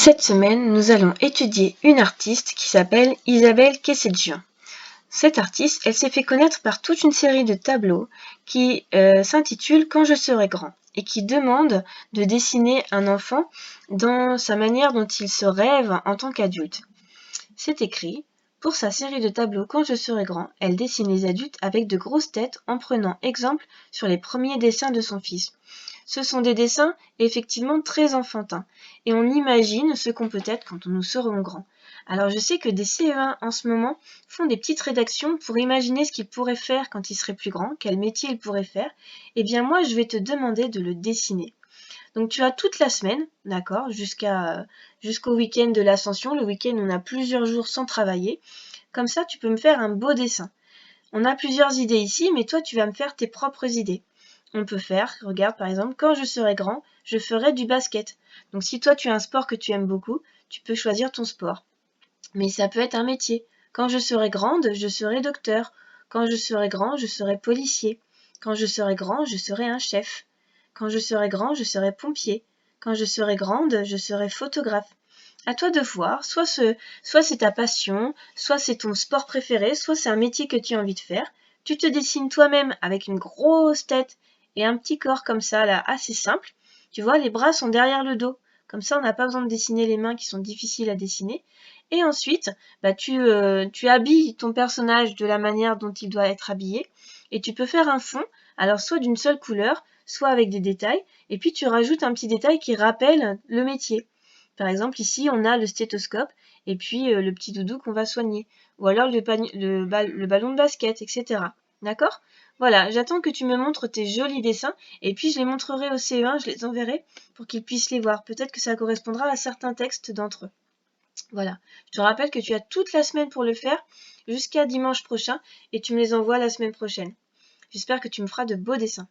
Cette semaine, nous allons étudier une artiste qui s'appelle Isabelle Quecedjian. Cette artiste, elle s'est fait connaître par toute une série de tableaux qui s'intitulent Quand je serai grand et qui demandent de dessiner un enfant dans sa manière dont il se rêve en tant qu'adulte. C'est écrit: pour sa série de tableaux Quand je serai grand, elle dessine les adultes avec de grosses têtes en prenant exemple sur les premiers dessins de son fils. Ce sont des dessins effectivement très enfantins et on imagine ce qu'on peut être quand nous serons grands. Alors je sais que des CE1 en ce moment font des petites rédactions pour imaginer ce qu'ils pourraient faire quand ils seraient plus grands, quel métier ils pourraient faire. Eh bien moi je vais te demander de le dessiner. Donc tu as toute la semaine, d'accord, jusqu'au week-end de l'Ascension. Le week-end on a plusieurs jours sans travailler. Comme ça tu peux me faire un beau dessin. On a plusieurs idées ici, mais toi tu vas me faire tes propres idées. On peut faire, regarde par exemple, quand je serai grand, je ferai du basket. Donc si toi tu as un sport que tu aimes beaucoup, tu peux choisir ton sport. Mais ça peut être un métier. Quand je serai grande, je serai docteur. Quand je serai grand, je serai policier. Quand je serai grand, je serai un chef. Quand je serai grand, je serai pompier. Quand je serai grande, je serai photographe. À toi de voir, soit c'est ta passion, soit c'est ton sport préféré, soit c'est un métier que tu as envie de faire. Tu te dessines toi-même avec une grosse tête et un petit corps comme ça, là, assez simple. Tu vois, les bras sont derrière le dos. Comme ça, on n'a pas besoin de dessiner les mains qui sont difficiles à dessiner. Et ensuite, tu habilles ton personnage de la manière dont il doit être habillé. Et tu peux faire un fond, alors soit d'une seule couleur, soit avec des détails. Et puis tu rajoutes un petit détail qui rappelle le métier. Par exemple, ici, on a le stéthoscope et puis le petit doudou qu'on va soigner. Ou alors le ballon de basket, etc. D'accord? Voilà, j'attends que tu me montres tes jolis dessins et puis je les montrerai au CE1, je les enverrai pour qu'ils puissent les voir. Peut-être que ça correspondra à certains textes d'entre eux. Voilà, je te rappelle que tu as toute la semaine pour le faire jusqu'à dimanche prochain et tu me les envoies la semaine prochaine. J'espère que tu me feras de beaux dessins.